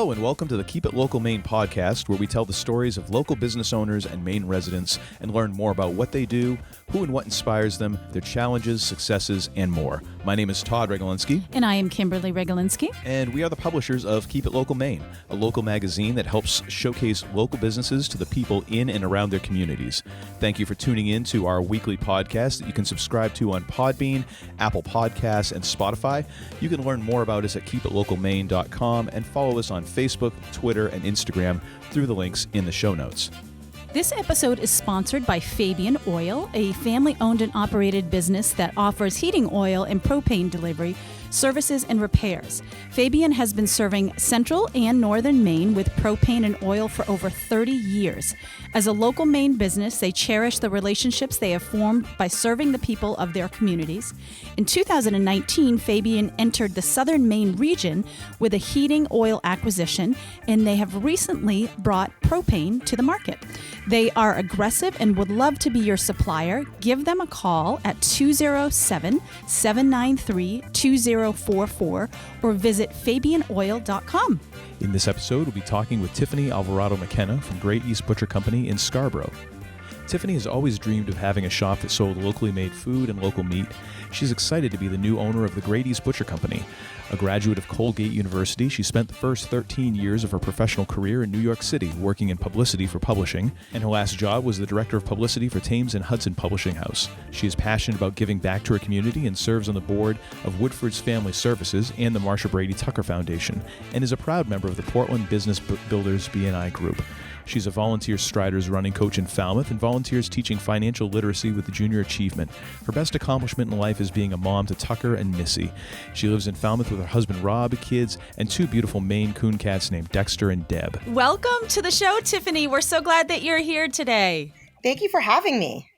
Hello and welcome to the Keep It Local Maine podcast, where we tell the stories of local business owners and Maine residents and learn more about what they do, who and what inspires them, their challenges, successes, and more. My name is Todd Regalinsky. And I am Kimberly Regalinsky. And we are the publishers of Keep It Local Maine, a local magazine that helps showcase local businesses to the people in and around their communities. Thank you for tuning in to our weekly podcast that you can subscribe to on Podbean, Apple Podcasts, and Spotify. You can learn more about us at keepitlocalmaine.com and follow us on Facebook, Twitter, and Instagram through the links in the show notes. This episode is sponsored by Fabian Oil, a family-owned and operated business that offers heating oil and propane delivery, services, and repairs. Fabian has been serving central and northern Maine with propane and oil for over 30 years. As a local Maine business, they cherish the relationships they have formed by serving the people of their communities. In 2019, Fabian entered the southern Maine region with a heating oil acquisition, and they have recently brought propane to the market. They are aggressive and would love to be your supplier. Give them a call at 207-793-2044 or visit fabianoil.com. In this episode, we'll be talking with Tiffany Alvarado McKenna from Great East Butcher Company in Scarborough. Tiffany has always dreamed of having a shop that sold locally made food and local meat. She's excited to be the new owner of the Great East Butcher Company. A graduate of Colgate University, she spent the first 13 years of her professional career in New York City working in publicity for publishing, and her last job was the Director of Publicity for Thames and Hudson Publishing House. She is passionate about giving back to her community and serves on the board of Woodfords Family Services and the Marcia Brady Tucker Foundation, and is a proud member of the Portland Business Builders BNI group. She's a volunteer Striders running coach in Falmouth and volunteers teaching financial literacy with the Junior Achievement. Her best accomplishment in life is being a mom to Tucker and Missy. She lives in Falmouth with her husband Rob, kids, and two beautiful Maine Coon cats named Dexter and Deb. Welcome to the show, Tiffany. We're so glad that you're here today. Thank you for having me.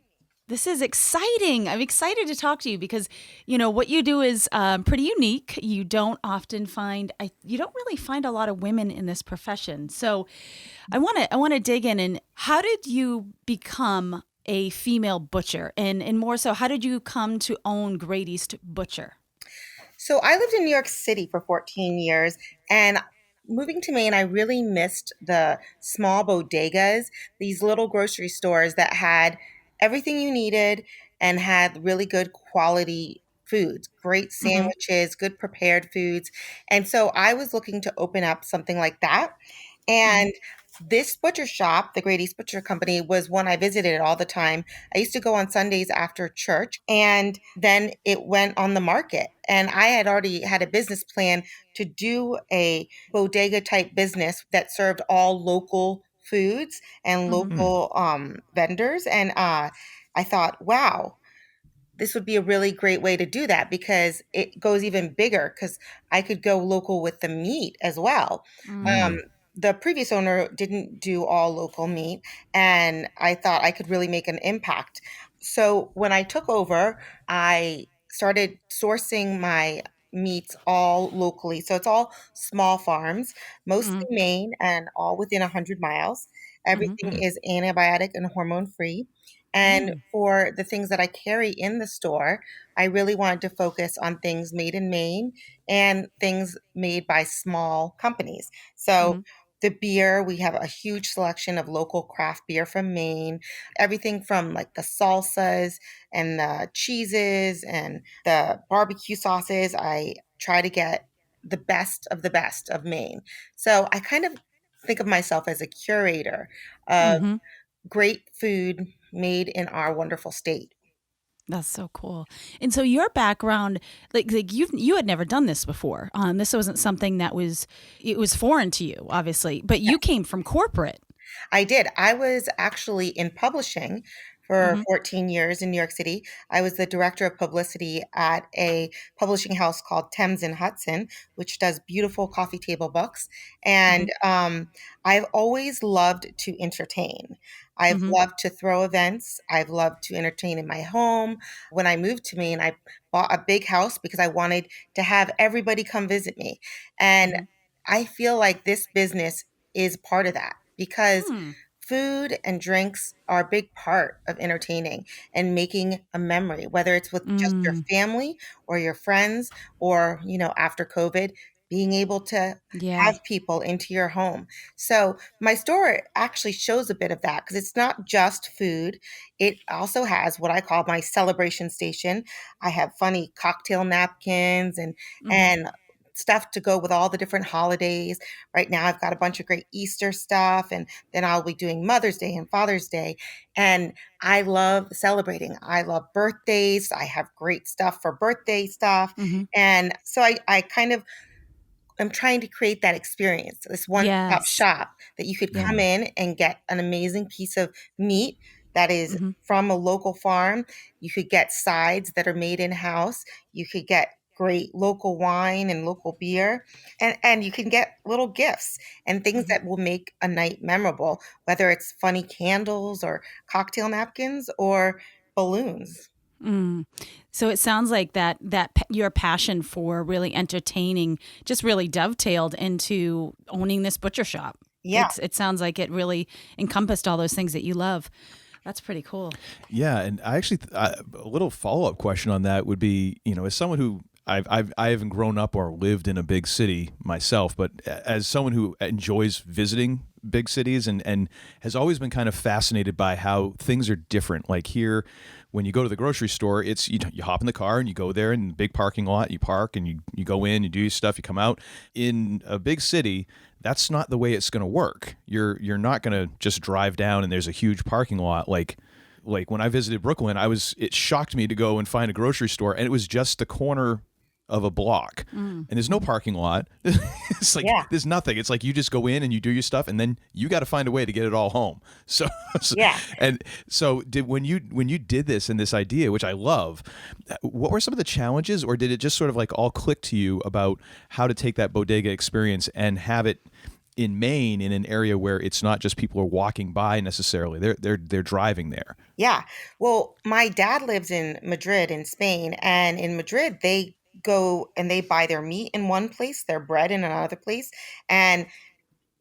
This is exciting. I'm excited to talk to you because, you know, what you do is pretty unique. You don't often find, you don't really find a lot of women in this profession. So I want to dig in. And how did you become a female butcher? And more so, how did you come to own Great East Butcher? So I lived in New York City for 14 years, and moving to Maine, I really missed the small bodegas, these little grocery stores that had everything you needed and had really good quality foods, great sandwiches, good prepared foods. And so I was looking to open up something like that. And this butcher shop, the Great East Butcher Company, was one I visited all the time. I used to go on Sundays after church, and then it went on the market. And I had already had a business plan to do a bodega type business that served all local foods and local vendors. And I thought, wow, this would be a really great way to do that because it goes even bigger because I could go local with the meat as well. The previous owner didn't do all local meat, and I thought I could really make an impact. So when I took over, I started sourcing my meats all locally. So it's all small farms, mostly Maine, and all within 100 miles. Everything is antibiotic and hormone free. And for the things that I carry in the store, I really wanted to focus on things made in Maine and things made by small companies. So the beer, we have a huge selection of local craft beer from Maine, everything from like the salsas and the cheeses and the barbecue sauces. I try to get the best of Maine. So I kind of think of myself as a curator of great food made in our wonderful state. That's so cool. And so your background, like you had never done this before. This wasn't something it was foreign to you, obviously, but you came from corporate. I did. I was actually in publishing for 14 years in New York City. I was the Director of Publicity at a publishing house called Thames Hudson, which does beautiful coffee table books. And I've always loved to entertain. I've loved to throw events. I've loved to entertain in my home. When I moved to Maine, I bought a big house because I wanted to have everybody come visit me. And I feel like this business is part of that because food and drinks are a big part of entertaining and making a memory, whether it's with just your family or your friends or, you know, after COVID, being able to Yeah. have people into your home. So my store actually shows a bit of that because it's not just food. It also has what I call my celebration station. I have funny cocktail napkins Hmm. and stuff to go with all the different holidays. Right now I've got a bunch of great Easter stuff, and then I'll be doing Mother's Day and Father's Day. And I love celebrating. I love birthdays. I have great stuff for birthday stuff. Hmm. And so I kind of I'm trying to create that experience, this one-stop Yes. shop that you could Yeah. come in and get an amazing piece of meat that is Hmm. from a local farm. You could get sides that are made in-house. You could get great local wine and local beer, and you can get little gifts and things Hmm. that will make a night memorable, whether it's funny candles or cocktail napkins or balloons. Mm. So it sounds like your passion for really entertaining just really dovetailed into owning this butcher shop. Yeah. It sounds like it really encompassed all those things that you love. That's pretty cool. Yeah, and I actually a little follow up question on that would be, as someone who I haven't grown up or lived in a big city myself, but as someone who enjoys visiting big cities and has always been kind of fascinated by how things are different. Like here, when you go to the grocery store, it's you hop in the car and you go there in the big parking lot, you park and you go in, you do your stuff, you come out. In a big city, that's not the way it's going to work. You're not going to just drive down and there's a huge parking lot like when I visited Brooklyn, it shocked me to go and find a grocery store and it was just the corner of a block and there's no parking lot. It's like Yeah. there's nothing. It's like you just go in and you do your stuff and then you got to find a way to get it all home. So, Yeah. and so when you did this and this idea, which I love, what were some of the challenges, or did it just sort of like all click to you about how to take that bodega experience and have it in Maine in an area where it's not just people are walking by necessarily, they're driving there? Yeah. Well, my dad lives in Madrid in Spain, and in Madrid they go and they buy their meat in one place, their bread in another place, and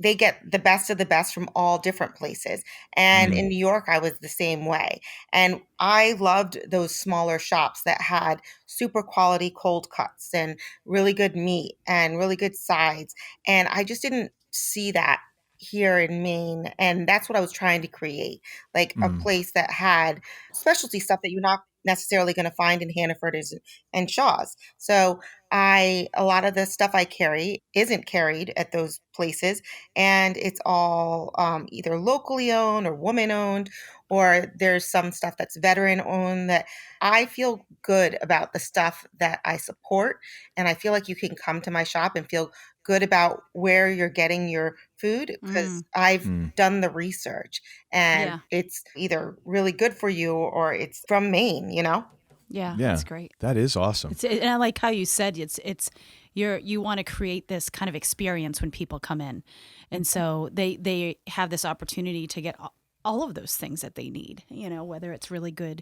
they get the best of the best from all different places. And Mm, in New York, I was the same way. And I loved those smaller shops that had super quality cold cuts and really good meat and really good sides. And I just didn't see that here in Maine. And that's what I was trying to create, like a mm, place that had specialty stuff that you're not necessarily going to find in Hannaford's and Shaw's. So a lot of the stuff I carry isn't carried at those places, and it's all either locally owned or woman owned, or there's some stuff that's veteran owned. That I feel good about the stuff that I support, and I feel like you can come to my shop and feel good about where you're getting your food Mm. because I've mm. done the research and Yeah. it's either really good for you or it's from Maine. Yeah. Yeah, That's great. that is awesome. And I like how you said you want to create this kind of experience when people come in, and so they have this opportunity to get all of those things that they need. Whether it's really good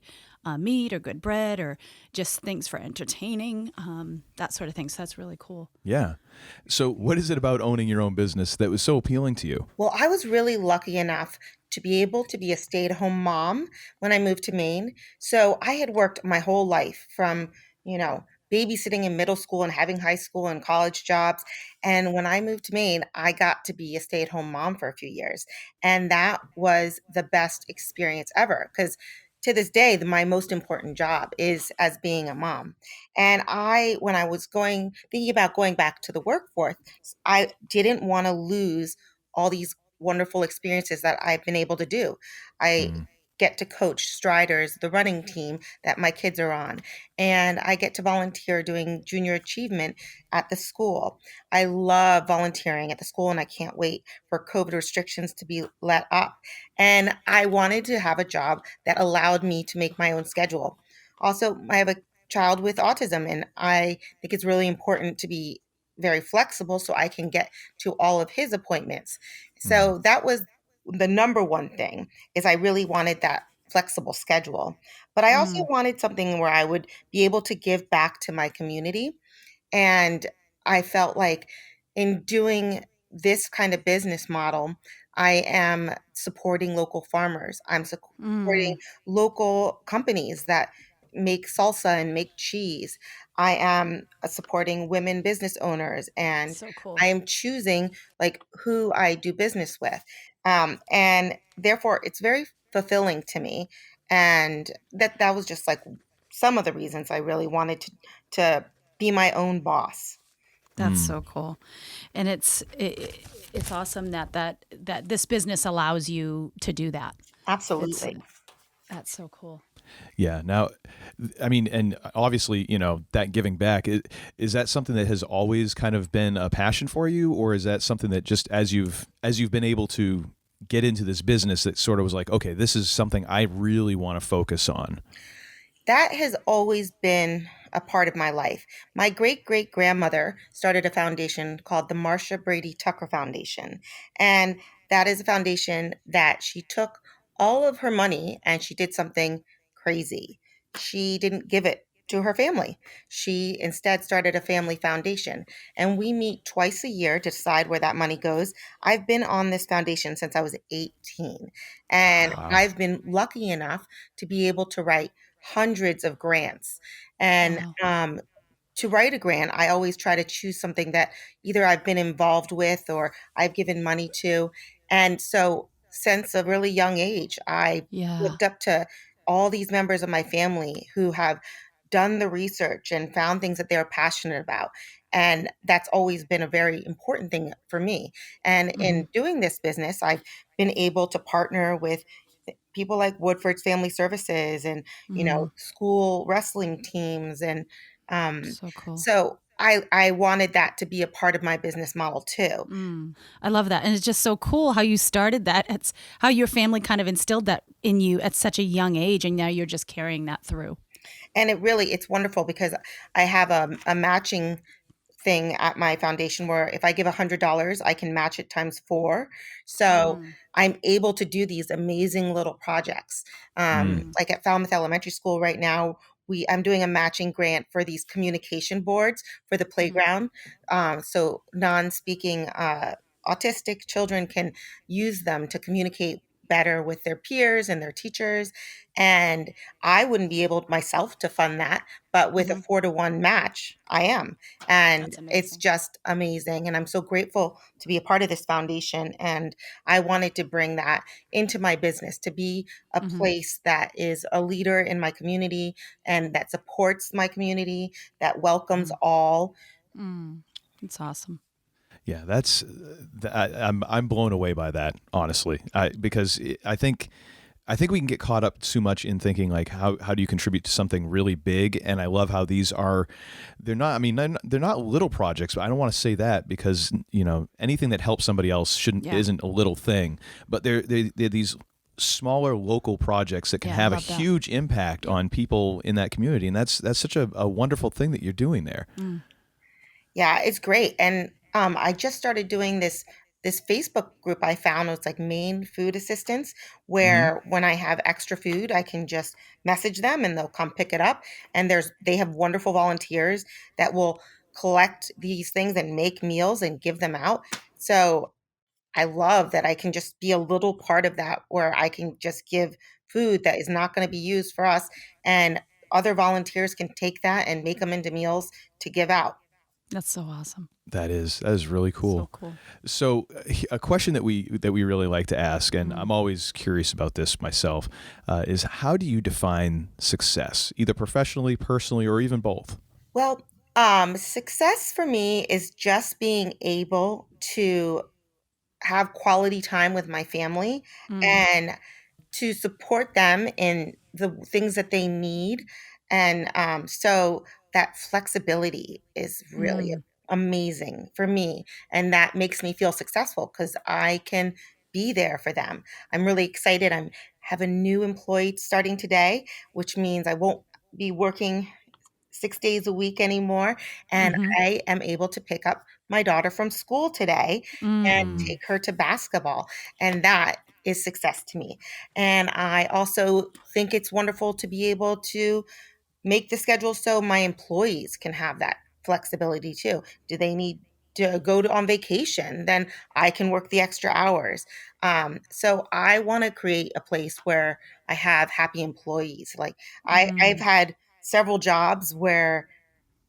meat or good bread or just things for entertaining, that sort of thing. So that's really cool. Yeah. So what is it about owning your own business that was so appealing to you? Well, I was really lucky enough to be able to be a stay-at-home mom when I moved to Maine. So I had worked my whole life from, babysitting in middle school and having high school and college jobs. And when I moved to Maine, I got to be a stay-at-home mom for a few years. And that was the best experience ever because to this day, my most important job is as being a mom. And when I was thinking about going back to the workforce, I didn't want to lose all these wonderful experiences that I've been able to do. I Mm, get to coach Striders, the running team that my kids are on, and I get to volunteer doing junior achievement at the school. I love volunteering at the school, and I can't wait for COVID restrictions to be let up. And I wanted to have a job that allowed me to make my own schedule. Also, I have a child with autism, and I think it's really important to be very flexible so I can get to all of his appointments. mm, So that was the number one thing is I really wanted that flexible schedule. But I also Mm. wanted something where I would be able to give back to my community. And I felt like in doing this kind of business model, I am supporting local farmers. I'm supporting Mm. local companies that make salsa and make cheese. I am supporting women business owners, and So cool. I am choosing like who I do business with. And therefore it's very fulfilling to me. And that was just like some of the reasons I really wanted to be my own boss. That's so cool, and it's awesome that this business allows you to do that. It's Absolutely. That's so cool. Yeah. Now, I mean, and obviously, that giving back, is that something that has always kind of been a passion for you, or is that something that just as you've been able to get into this business that sort of was like, okay, this is something I really want to focus on? That has always been a part of my life. My great great grandmother started a foundation called the Marcia Brady Tucker Foundation. And that is a foundation that she took all of her money and she did something crazy. She didn't give it to her family. She instead started a family foundation. And we meet twice a year to decide where that money goes. I've been on this foundation since I was 18. And Wow. I've been lucky enough to be able to write hundreds of grants. And Wow. to write a grant, I always try to choose something that either I've been involved with or I've given money to. And so, since a really young age, I Yeah. looked up to all these members of my family who have done the research and found things that they're passionate about. And that's always been a very important thing for me. And Hmm. in doing this business, I've been able to partner with people like Woodfords Family Services and, Hmm. school wrestling teams. And So cool. so I wanted that to be a part of my business model too. I love that. And it's just so cool how you started that. It's how your family kind of instilled that in you at such a young age. And now you're just carrying that through. And it's wonderful because I have a matching thing at my foundation where if I give $100, I can match it times four. So Mm, I'm able to do these amazing little projects. Mm. Like at Falmouth Elementary School right now, I'm doing a matching grant for these communication boards for the mhm, playground. So non-speaking autistic children can use them to communicate better with their peers and their teachers. And I wouldn't be able myself to fund that, but with a mhm. 4-to-1 match, I am. And That's it's amazing. just amazing. And I'm so grateful to be a part of this foundation. And I wanted to bring that into my business to be a Hmm. place that is a leader in my community and that supports my community, that welcomes Hmm. all. It's awesome. Yeah, I'm blown away by that, honestly. Because I think we can get caught up too much in thinking like how do you contribute to something really big, and I love how these are. They're not. I mean, they're not little projects, but I don't want to say that because anything that helps somebody else shouldn't Yeah. isn't a little thing, but they're these smaller local projects that can Yeah. I have a love that. huge impact Yep. on people in that community, and that's such a wonderful thing that you're doing there. Mm. Yeah, it's great. And I just started doing this Facebook group I found. It's like Maine Food Assistance, Hmm. where when I have extra food, I can just message them and they'll come pick it up. And they have wonderful volunteers that will collect these things and make meals and give them out. So I love that I can just be a little part of that where I can just give food that is not going to be used for us, and other volunteers can take that and make them into meals to give out. That's so awesome. That is really So cool. cool. So, a question that we really like to ask, and Hmm. I'm always curious about this myself, is how do you define success, either professionally, personally, or even both? Well, success for me is just being able to have quality time with my family Mm, and to support them in the things that they need. And so that flexibility is really mm, amazing for me. And that makes me feel successful because I can be there for them. I'm really excited. I have a new employee starting today, which means I won't be working 6 days a week anymore. And hmm, I am able to pick up my daughter from school today and mm, Mm. take her to basketball. And that is success to me. And I also think it's wonderful to be able to make the schedule so my employees can have that flexibility too. Do they need to on vacation? Then I can work the extra hours. So I want to create a place where I have happy employees. Like I've mm, had several jobs where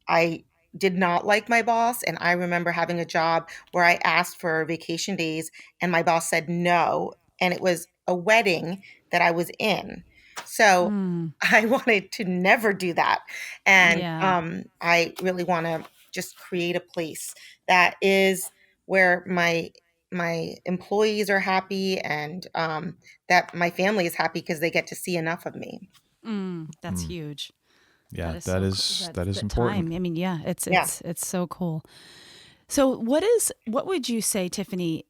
I did not like my boss. And I remember having a job where I asked for vacation days and my boss said no. And it was a wedding that I was in. So Mm. I wanted to never do that. And Yeah. I really want to just create a place that is where my employees are happy and that my family is happy because they get to see enough of me. That's huge. Yeah, That that is is so that is the important. time. I mean, yeah, it's Yeah. it's so cool. So what would you say, Tiffany,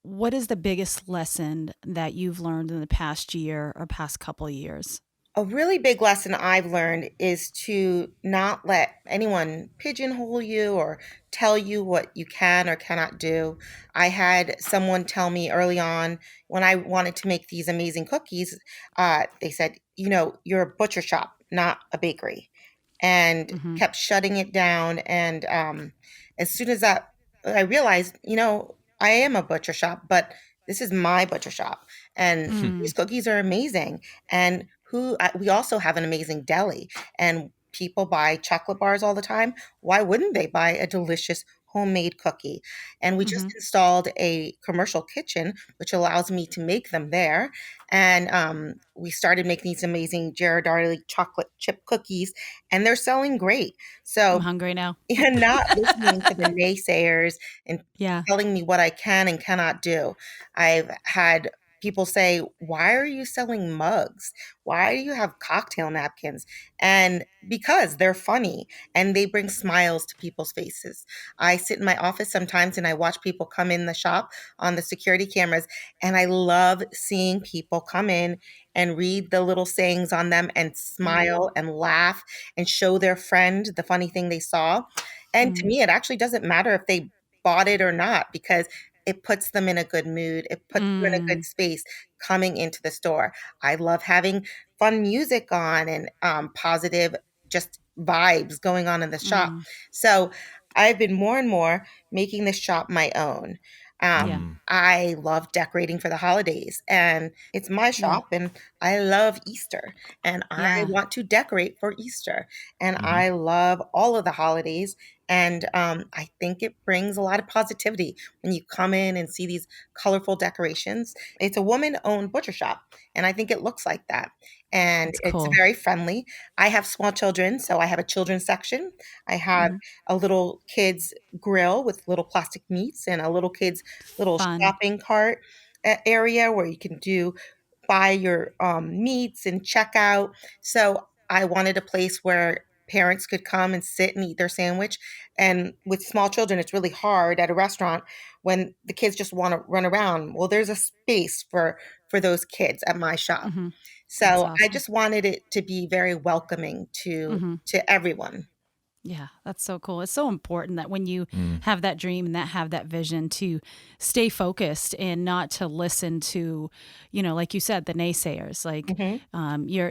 what is the biggest lesson that you've learned in the past year or past couple of years? A really big lesson I've learned is to not let anyone pigeonhole you or tell you what you can or cannot do. I had someone tell me early on when I wanted to make these amazing cookies, they said, you're a butcher shop, not a bakery, and Mm-hmm. kept shutting it down. And as soon as that, I realized, I am a butcher shop, but this is my butcher shop. And Mm. these cookies are amazing. And we also have an amazing deli, and people buy chocolate bars all the time. Why wouldn't they buy a delicious homemade cookie? And we just Mm-hmm. installed a commercial kitchen, which allows me to make them there. And we started making these amazing Ghirardelli chocolate chip cookies, and they're selling great. I'm So hungry now. you're not listening to the naysayers and Yeah. telling me what I can and cannot do. I've had people say, "Why are you selling mugs? Why do you have cocktail napkins?" And because they're funny and they bring smiles to people's faces. I sit in my office sometimes and I watch people come in the shop on the security cameras, and I love seeing people come in and read the little sayings on them and smile and laugh and show their friend the funny thing they saw. And to Mm. me, it actually doesn't matter if they bought it or not because it puts them in a good mood. It puts you in a good Mm. space coming into the store. I love having fun music on and positive just vibes going on in the shop. Mm. So I've been more and more making the shop my own. Yeah. I love decorating for the holidays, and it's my Yeah. shop, and I love Easter, and I Yeah. want to decorate for Easter, and Mhm. I love all of the holidays. And I think it brings a lot of positivity when you come in and see these colorful decorations. It's a woman owned butcher shop, and I think it looks like that. And That's it's cool. very friendly. I have small children, so I have a children's section. I have Mhm. a little kids grill with little plastic meats and a little kids little Fun. shopping cart area where you can buy your meats and check out. So I wanted a place where parents could come and sit and eat their sandwich. And with small children, it's really hard at a restaurant when the kids just want to run around. Well, there's a space for those kids at my shop. Hmm. That's So I awesome. just wanted it to be very welcoming Hmm. to everyone. Yeah, that's so cool. It's so important that when you Mm. have that dream and that have that vision to stay focused and not to listen to, like you said, the naysayers. Like Mhm.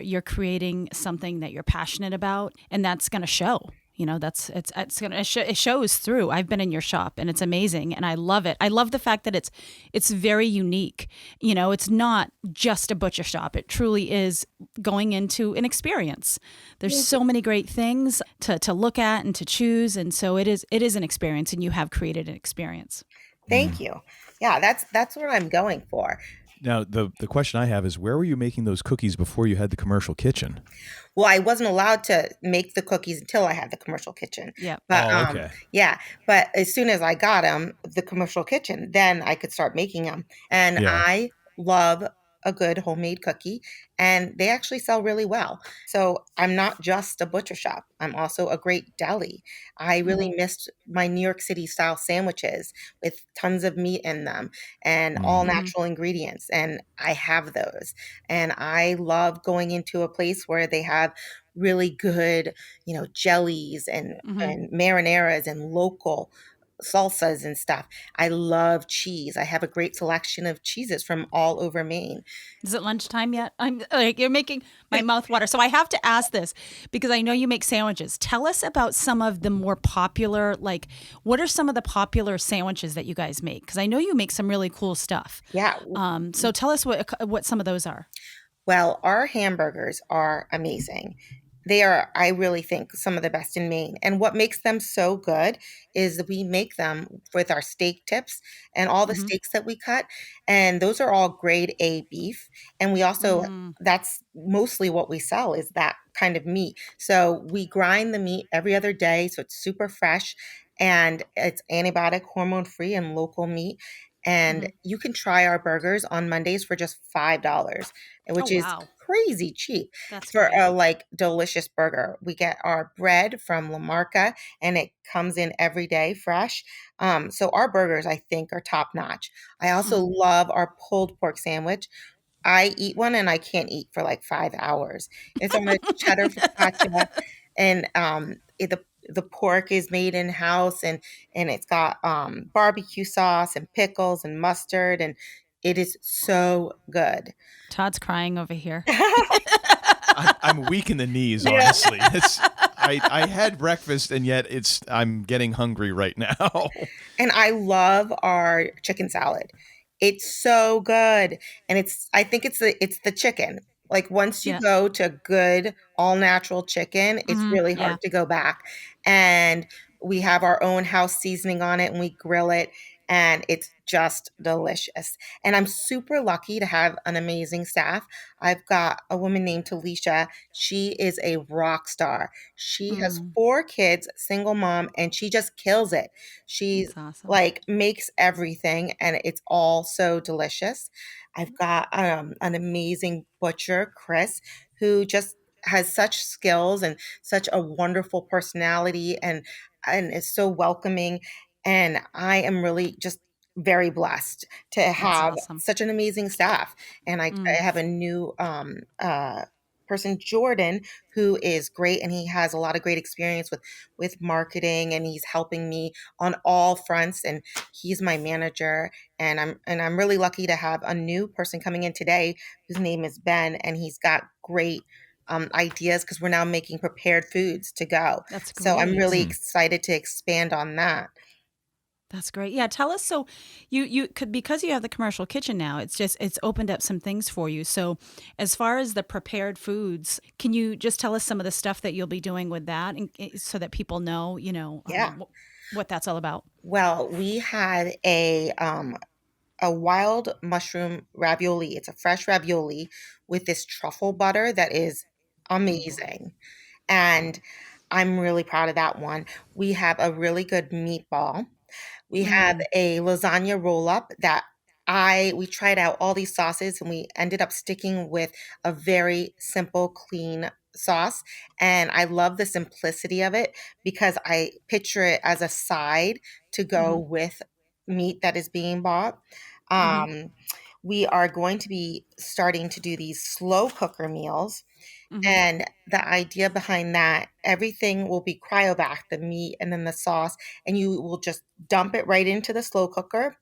you're creating something that you're passionate about, and that's going to show. It's gonna it shows through. I've been in your shop and it's amazing, and I love it. I love the fact that it's very unique. It's not just a butcher shop. It truly is going into an experience. There's so many great things to look at and to choose, and so it is an experience, and you have created an experience. Thank you. Yeah, that's what I'm going for. Now, the question I have is, where were you making those cookies before you had the commercial kitchen? Well, I wasn't allowed to make the cookies until I had the commercial kitchen. Yep. But Oh, okay. yeah, but as soon as I got them, the commercial kitchen, then I could start making them. And Yeah. I love a good homemade cookie, and they actually sell really well. So I'm not just a butcher shop. I'm also a great deli. I really missed my New York City style sandwiches with tons of meat in them and all Mm. Hmm. natural ingredients. And I have those. And I love going into a place where they have really good, jellies Hmm. and marinaras and local salsas and stuff. I love cheese. I have a great selection of cheeses from all over Maine. Is it lunchtime yet? I'm like, you're making my mouth water. So I have to ask this because I know you make sandwiches. Tell us about some of the more popular, like, what are some of the popular sandwiches that you guys make? Because I know you make some really cool stuff. Yeah. So tell us what some of those are. Well, our hamburgers are amazing. They are, I really think, some of the best in Maine. And what makes them so good is that we make them with our steak tips and all the Mm-hmm. steaks that we cut. And those are all grade A beef. And we also, that's mostly what we sell is that kind of meat. So we grind the meat every other day. So it's super fresh and it's antibiotic, hormone free, and local meat. And you can try our burgers on Mondays for just $5, which is wow. crazy cheap. That's For great. a like delicious burger. We get our bread from La Marca and it comes in every day fresh. So our burgers, I think, are top notch. I also love our pulled pork sandwich. I eat one and I can't eat for like 5 hours. It's on a cheddar focaccia, and the pork is made in house, and it's got barbecue sauce and pickles and mustard, and it is so good. Todd's crying over here. I'm weak in the knees, honestly. I had breakfast, and yet I'm getting hungry right now. And I love our chicken salad. It's so good. And I think it's the chicken. Like once you go to good all natural chicken, it's really hard to go back. And we have our own house seasoning on it and we grill it and it's just delicious. And I'm super lucky to have an amazing staff. I've got a woman named Talisha. She is a rock star. She has 4 kids, single mom, and she just kills it. She's awesome. like makes everything and it's all so delicious. I've got an amazing butcher, Chris, who just has such skills and such a wonderful personality and is so welcoming. And I am really just very blessed to have such an amazing staff. And I have a new person, Jordan, who is great. And he has a lot of great experience with marketing and he's helping me on all fronts. And he's my manager. And I'm really lucky to have a new person coming in today whose name is Ben. And he's got great ideas because we're now making prepared foods to go. That's great. So I'm really excited to expand on that. That's great. Yeah, tell us. So you could, because you have the commercial kitchen now, it's opened up some things for you. So as far as the prepared foods, can you just tell us some of the stuff that you'll be doing with that, and so that people know, what that's all about? Well, we had a wild mushroom ravioli. It's a fresh ravioli with this truffle butter that is amazing. And I'm really proud of that one. We have a really good meatball. We have a lasagna roll-up that we tried out all these sauces and we ended up sticking with a very simple, clean sauce. And I love the simplicity of it because I picture it as a side to go with meat that is being bought. We are going to be starting to do these slow cooker meals. And the idea behind that, everything will be cryovac, the meat and then the sauce, and you will just dump it right into the slow cooker.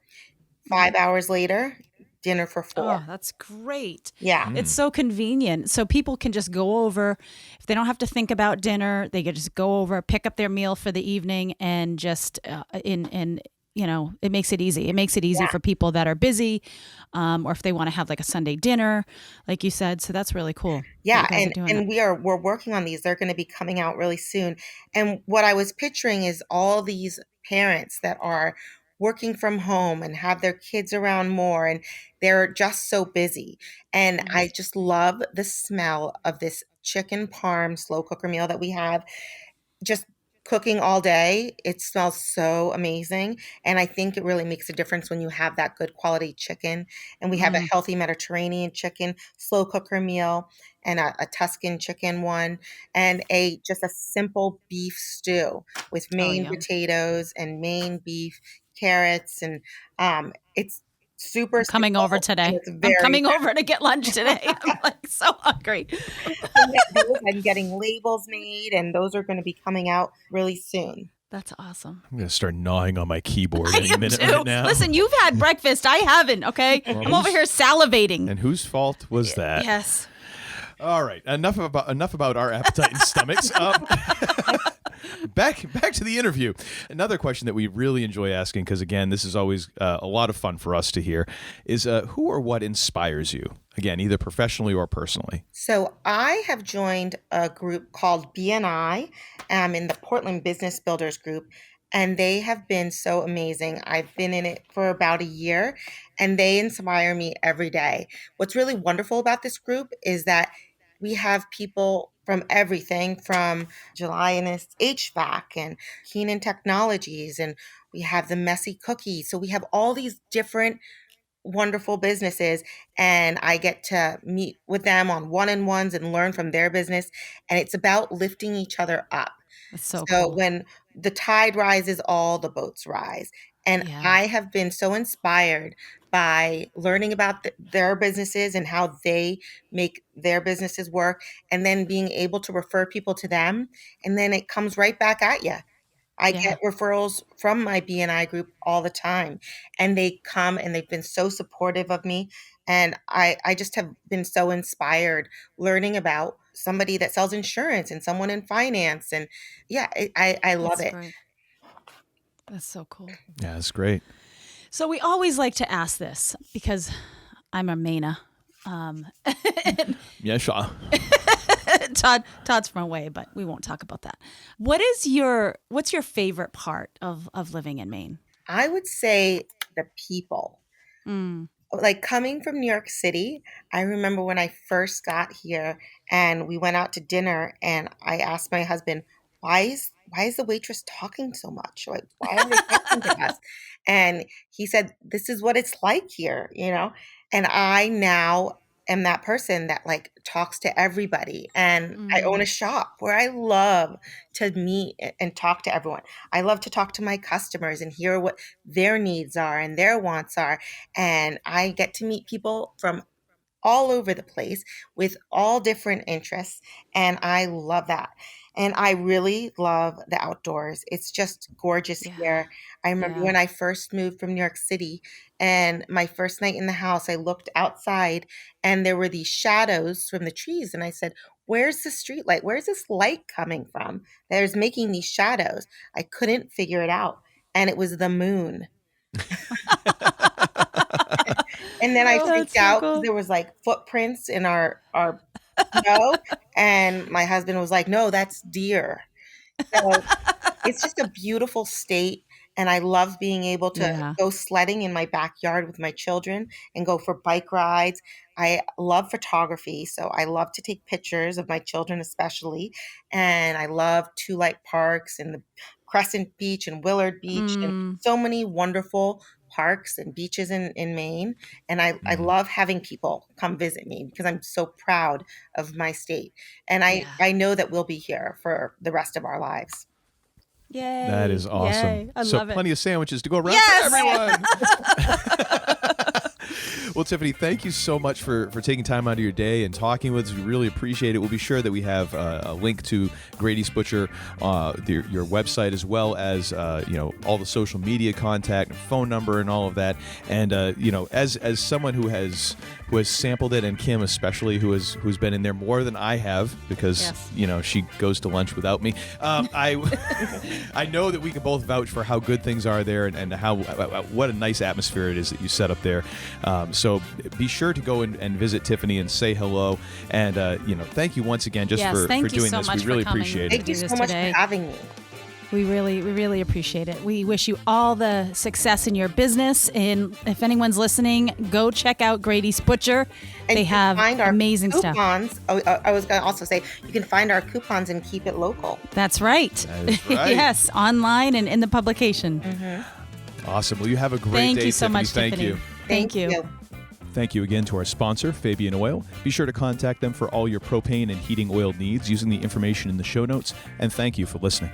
5 hours later, dinner for 4. Oh, that's great. Yeah. It's so convenient. So people can just go over, if they don't have to think about dinner, they can just go over, pick up their meal for the evening and just it makes it easy. It makes it easy for people that are busy, or if they want to have like a Sunday dinner, like you said. So that's really cool. Yeah, and we're working on these. They're going to be coming out really soon. And what I was picturing is all these parents that are working from home and have their kids around more, and they're just so busy. And I just love the smell of this chicken parm slow cooker meal that we have. Just cooking all day, it smells so amazing. And I think it really makes a difference when you have that good quality chicken. And we have a healthy Mediterranean chicken slow cooker meal and a Tuscan chicken one and just a simple beef stew with Maine potatoes and Maine beef, carrots. And it's super I'm coming over today. I'm coming over to get lunch today. I'm like so hungry. I'm getting labels made, and those are going to be coming out really soon. That's awesome. I'm going to start gnawing on my keyboard any minute right now. Listen, you've had breakfast. I haven't, okay? Well, I'm over here salivating. And whose fault was that? Yes. All right. Enough about our appetite and stomachs. back to the interview. Another question that we really enjoy asking, because again, this is always a lot of fun for us to hear, is who or what inspires you? Again, either professionally or personally. So I have joined a group called BNI. I'm in the Portland Business Builders group, and they have been so amazing. I've been in it for about a year, and they inspire me every day. What's really wonderful about this group is that we have people from everything from Julianus HVAC and Keenan Technologies, and we have the Messy Cookie. So we have all these different wonderful businesses, and I get to meet with them on one-on-ones and learn from their business. And it's about lifting each other up. That's so So cool. when the tide rises, all the boats rise. And Yeah. I have been so inspired by learning about their businesses and how they make their businesses work, and then being able to refer people to them. And then it comes right back at you. I Yeah. get referrals from my BNI group all the time, and they come and they've been so supportive of me. And I just have been so inspired learning about somebody that sells insurance and someone in finance. And yeah, I love That's it. great. That's so cool. Yeah, that's great. So we always like to ask this because I'm a Maina. Yeah, sure. Todd's from away, but we won't talk about that. What's your favorite part of living in Maine? I would say the people. Mm. Like coming from New York City, I remember when I first got here and we went out to dinner, and I asked my husband, why is the waitress talking so much? Like, why are they talking to us? And he said, this is what it's like here, you know? And I now am that person that like talks to everybody. And I own a shop where I love to meet and talk to everyone. I love to talk to my customers and hear what their needs are and their wants are. And I get to meet people from all over the place with all different interests. And I love that. And I really love the outdoors. It's just gorgeous Yeah. here. I remember Yeah. when I first moved from New York City, and my first night in the house, I looked outside and there were these shadows from the trees. And I said, where's the street light? Where's this light coming from that is making these shadows? I couldn't figure it out. And it was the moon. And then I Oh, freaked that's so out cool. because there was like footprints in our snow. And my husband was like, no, that's deer. So it's just a beautiful state. And I love being able to Yeah. go sledding in my backyard with my children and go for bike rides. I love photography. So I love to take pictures of my children, especially. And I love Two Light Parks and the Crescent Beach and Willard Beach and so many wonderful parks and beaches in Maine. And I love having people come visit me because I'm so proud of my state. And Yeah. I know that we'll be here for the rest of our lives. Yay. That is awesome. Yay. I so love it. plenty of sandwiches to go around Yes! for everyone. Well, Tiffany, thank you so much for taking time out of your day and talking with us. We really appreciate it. We'll be sure that we have a link to Grady's Butcher, your website, as well as all the social media contact and phone number and all of that. And as someone who has sampled it, and Kim especially, who's been in there more than I have because she goes to lunch without me. I know that we can both vouch for how good things are there and how what a nice atmosphere it is that you set up there. So be sure to go and visit Tiffany and say hello. And thank you once again just for doing so this. much We really for coming. appreciate Thank it. you do so this much today. for having me. We really appreciate it. We wish you all the success in your business. And if anyone's listening, go check out Grady's Butcher. And They you can have find our amazing stuff. coupons. I was going to also say you can find our coupons and keep it local. That's right. That is right. Yes, online and in the publication. Awesome. Well, you have a great Thank day, you so Tiffany. much, Thank Tiffany. you. Thank you. Thank you again to our sponsor, Fabian Oil. Be sure to contact them for all your propane and heating oil needs using the information in the show notes. And thank you for listening.